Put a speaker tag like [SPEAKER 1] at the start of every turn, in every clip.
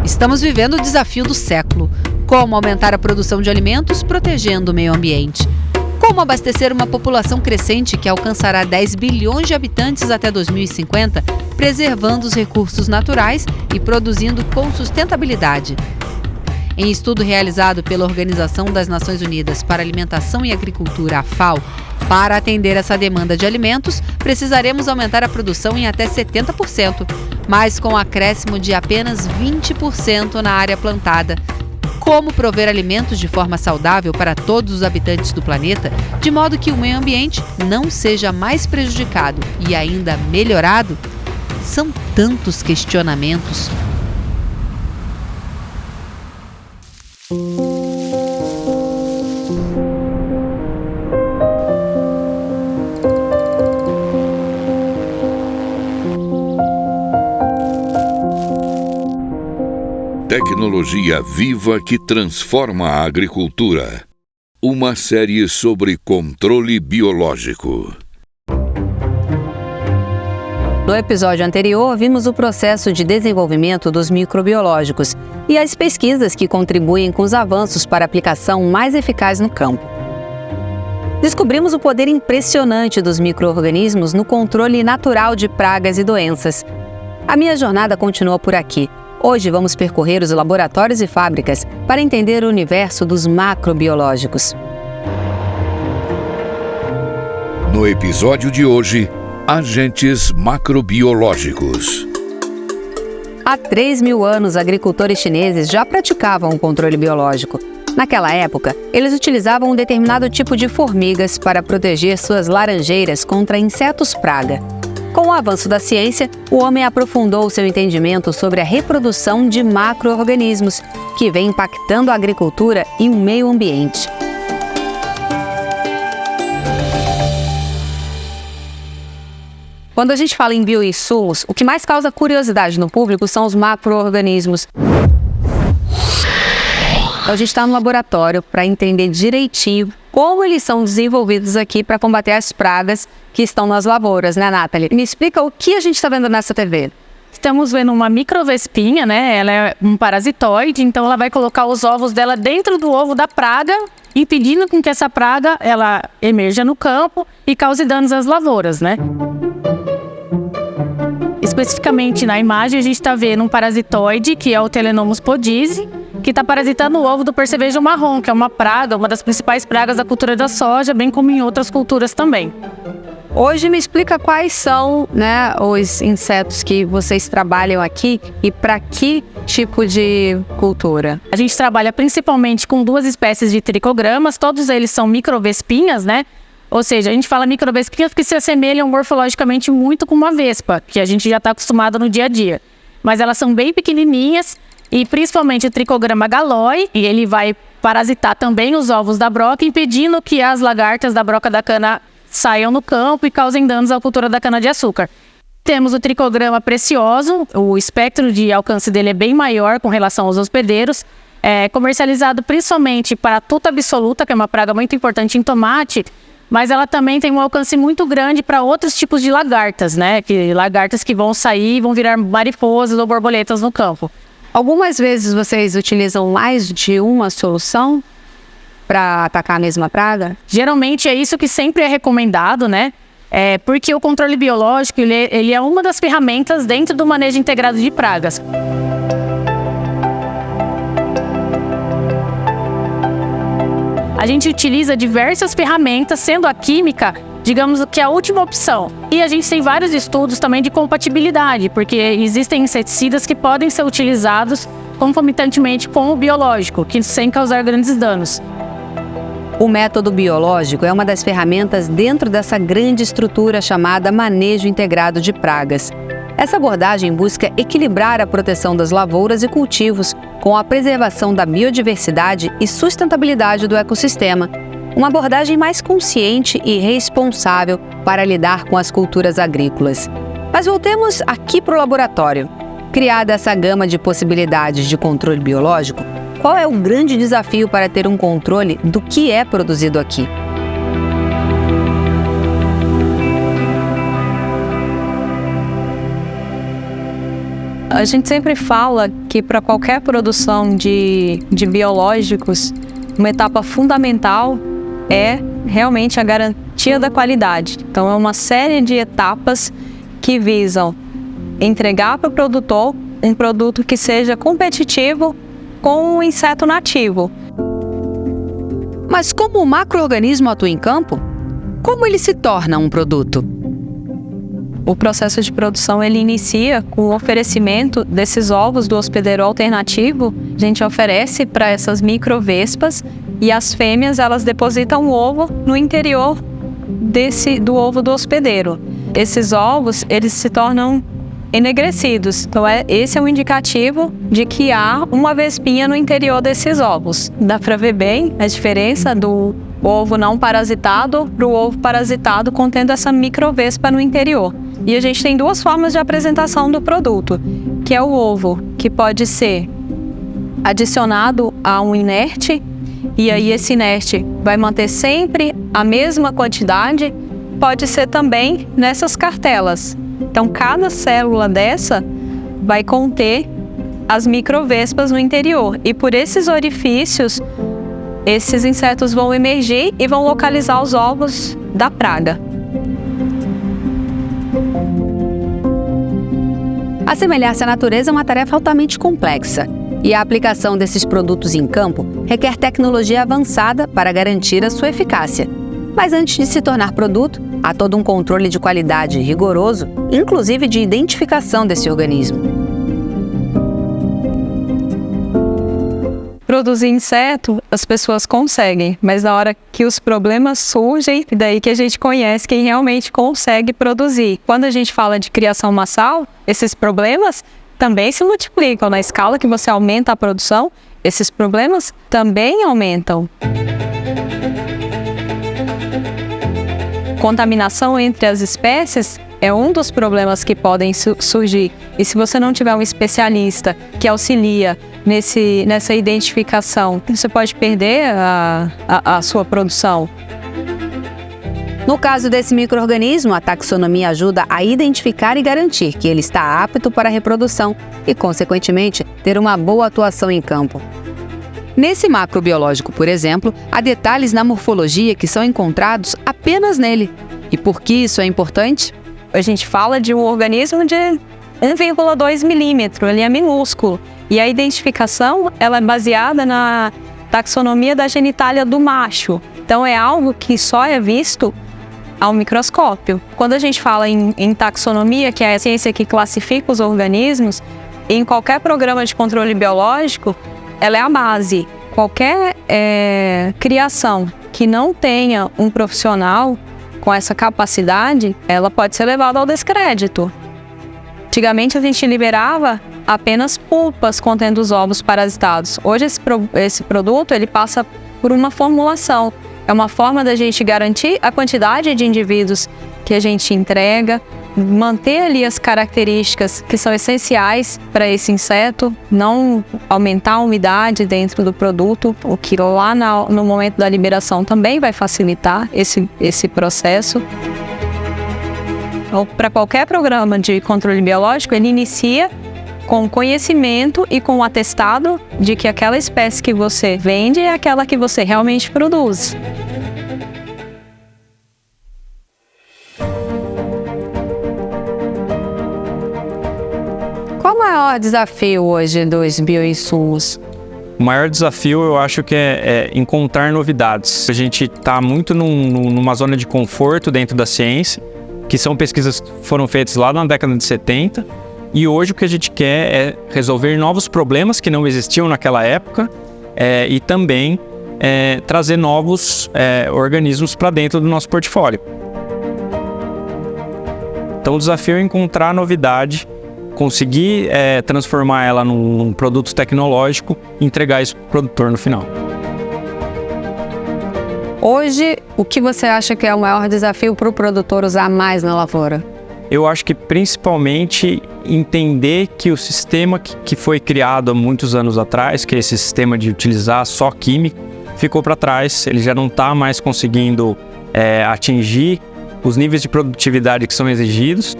[SPEAKER 1] Estamos vivendo o desafio do século. Como aumentar a produção de alimentos protegendo o meio ambiente? Como abastecer uma população crescente que alcançará 10 bilhões de habitantes até 2050, preservando os recursos naturais e produzindo com sustentabilidade? Em estudo realizado pela Organização das Nações Unidas para Alimentação e Agricultura, a FAO, para atender essa demanda de alimentos, precisaremos aumentar a produção em até 70%, mas com um acréscimo de apenas 20% na área plantada. Como prover alimentos de forma saudável para todos os habitantes do planeta, de modo que o meio ambiente não seja mais prejudicado e ainda melhorado? São tantos questionamentos.
[SPEAKER 2] Tecnologia viva que transforma a agricultura. Uma série sobre controle biológico.
[SPEAKER 3] No episódio anterior, vimos o processo de desenvolvimento dos microbiológicos e as pesquisas que contribuem com os avanços para a aplicação mais eficaz no campo. Descobrimos o poder impressionante dos micro-organismos no controle natural de pragas e doenças. A minha jornada continua por aqui. Hoje vamos percorrer os laboratórios e fábricas para entender o universo dos macrobiológicos.
[SPEAKER 2] No episódio de hoje, agentes macrobiológicos.
[SPEAKER 3] Há 3.000 anos, agricultores chineses já praticavam o controle biológico. Naquela época, eles utilizavam um determinado tipo de formigas para proteger suas laranjeiras contra insetos praga. Com o avanço da ciência, o homem aprofundou seu entendimento sobre a reprodução de macro-organismos, que vem impactando a agricultura e o meio ambiente. Quando a gente fala em bioinsumos, o que mais causa curiosidade no público são os macro-organismos. Então, a gente está no laboratório para entender direitinho como eles são desenvolvidos aqui para combater as pragas que estão nas lavouras, né, Nathalie? Me explica o que a gente está vendo nessa TV.
[SPEAKER 4] Estamos vendo uma microvespinha, né? Ela é um parasitoide, então ela vai colocar os ovos dela dentro do ovo da praga, impedindo com que essa praga ela emerja no campo e cause danos às lavouras, né? Especificamente na imagem a gente está vendo um parasitoide, que é o Telenomus podise, que está parasitando o ovo do percevejo marrom, que é uma praga, uma das principais pragas da cultura da soja, bem como em outras culturas também.
[SPEAKER 3] Hoje me explica quais são, né, os insetos que vocês trabalham aqui e para que tipo de cultura?
[SPEAKER 4] A gente trabalha principalmente com 2 espécies de tricogramas, todos eles são microvespinhas, né? Ou seja, a gente fala microvespinhas porque se assemelham morfologicamente muito com uma vespa, que a gente já está acostumado no dia a dia. Mas elas são bem pequenininhas e principalmente o tricograma galloi, e ele vai parasitar também os ovos da broca, impedindo que as lagartas da broca da cana saiam no campo e causem danos à cultura da cana-de-açúcar. Temos o tricograma precioso, o espectro de alcance dele é bem maior com relação aos hospedeiros, é comercializado principalmente para a tuta absoluta, que é uma praga muito importante em tomate, mas ela também tem um alcance muito grande para outros tipos de lagartas, né? Lagartas que vão sair e vão virar mariposas ou borboletas no campo.
[SPEAKER 3] Algumas vezes vocês utilizam mais de uma solução para atacar a mesma praga?
[SPEAKER 4] Geralmente é isso que sempre é recomendado, né? Porque o controle biológico ele é uma das ferramentas dentro do manejo integrado de pragas. A gente utiliza diversas ferramentas, sendo a química, digamos que a última opção. E a gente tem vários estudos também de compatibilidade, porque existem inseticidas que podem ser utilizados concomitantemente com o biológico, sem causar grandes danos.
[SPEAKER 3] O método biológico é uma das ferramentas dentro dessa grande estrutura chamada manejo integrado de pragas. Essa abordagem busca equilibrar a proteção das lavouras e cultivos com a preservação da biodiversidade e sustentabilidade do ecossistema. Uma abordagem mais consciente e responsável para lidar com as culturas agrícolas. Mas voltemos aqui para o laboratório. Criada essa gama de possibilidades de controle biológico, qual é o grande desafio para ter um controle do que é produzido aqui?
[SPEAKER 5] A gente sempre fala que para qualquer produção de biológicos, uma etapa fundamental é realmente a garantia da qualidade. Então, é uma série de etapas que visam entregar para o produtor um produto que seja competitivo com o inseto nativo.
[SPEAKER 3] Mas como o macro-organismo atua em campo? Como ele se torna um produto?
[SPEAKER 5] O processo de produção ele inicia com o oferecimento desses ovos do hospedeiro alternativo. A gente oferece para essas microvespas e as fêmeas elas depositam o ovo no interior do ovo do hospedeiro. Esses ovos eles se tornam enegrecidos. Então esse é um indicativo de que há uma vespinha no interior desses ovos. Dá para ver bem a diferença do ovo não parasitado para o ovo parasitado contendo essa microvespa no interior. E a gente tem duas formas de apresentação do produto, que é o ovo, que pode ser adicionado a um inerte, e aí esse inerte vai manter sempre a mesma quantidade, pode ser também nessas cartelas. Então, cada célula dessa vai conter as microvespas no interior, e por esses orifícios, esses insetos vão emergir e vão localizar os ovos da praga.
[SPEAKER 3] Assemelhar-se à natureza é uma tarefa altamente complexa, e a aplicação desses produtos em campo requer tecnologia avançada para garantir a sua eficácia. Mas antes de se tornar produto, há todo um controle de qualidade rigoroso, inclusive de identificação desse organismo.
[SPEAKER 5] Produzir inseto, as pessoas conseguem, mas na hora que os problemas surgem, daí que a gente conhece quem realmente consegue produzir. Quando a gente fala de criação massal, esses problemas também se multiplicam. Na escala que você aumenta a produção, esses problemas também aumentam. Contaminação entre as espécies é um dos problemas que podem surgir. E se você não tiver um especialista que auxilia nessa identificação, você pode perder a sua produção.
[SPEAKER 3] No caso desse micro-organismo, a taxonomia ajuda a identificar e garantir que ele está apto para a reprodução e, consequentemente, ter uma boa atuação em campo. Nesse macrobiológico, por exemplo, há detalhes na morfologia que são encontrados apenas nele. E por que isso é importante?
[SPEAKER 5] A gente fala de um organismo de 1,2 milímetro, ele é minúsculo. E a identificação ela é baseada na taxonomia da genitália do macho. Então é algo que só é visto ao microscópio. Quando a gente fala em taxonomia, que é a ciência que classifica os organismos, em qualquer programa de controle biológico, ela é a base. Qualquer criação que não tenha um profissional com essa capacidade, ela pode ser levada ao descrédito. Antigamente a gente liberava apenas pulpas contendo os ovos parasitados. Hoje esse produto ele passa por uma formulação. É uma forma da gente garantir a quantidade de indivíduos que a gente entrega, manter ali as características que são essenciais para esse inseto, não aumentar a umidade dentro do produto, o que lá no momento da liberação também vai facilitar esse processo. Então, para qualquer programa de controle biológico, ele inicia com conhecimento e com o atestado de que aquela espécie que você vende é aquela que você realmente produz.
[SPEAKER 3] Qual o maior desafio hoje dos bioinsumos?
[SPEAKER 6] O maior desafio eu acho que é encontrar novidades. A gente está muito numa zona de conforto dentro da ciência, que são pesquisas que foram feitas lá na década de 70, e hoje o que a gente quer é resolver novos problemas que não existiam naquela época e também trazer novos organismos para dentro do nosso portfólio. Então o desafio é encontrar novidade, conseguir transformar ela num produto tecnológico e entregar isso para o produtor no final.
[SPEAKER 3] Hoje, o que você acha que é o maior desafio para o produtor usar mais na lavoura?
[SPEAKER 6] Eu acho que principalmente entender que o sistema que foi criado há muitos anos atrás, que é esse sistema de utilizar só química, ficou para trás. Ele já não está mais conseguindo atingir os níveis de produtividade que são exigidos.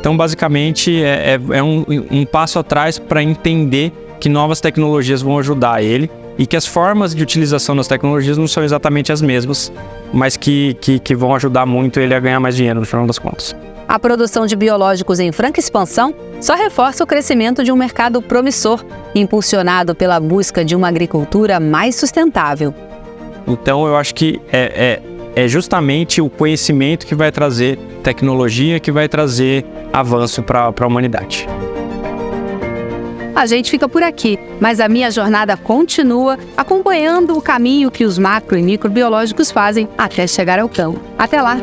[SPEAKER 6] Então, basicamente, é um passo atrás para entender que novas tecnologias vão ajudar ele e que as formas de utilização das tecnologias não são exatamente as mesmas, mas que vão ajudar muito ele a ganhar mais dinheiro no final das contas.
[SPEAKER 3] A produção de biológicos em franca expansão só reforça o crescimento de um mercado promissor, impulsionado pela busca de uma agricultura mais sustentável.
[SPEAKER 6] Então, eu acho que é justamente o conhecimento que vai trazer tecnologia, que vai trazer avanço para a humanidade.
[SPEAKER 3] A gente fica por aqui, mas a minha jornada continua acompanhando o caminho que os macro e microbiológicos fazem até chegar ao campo. Até lá!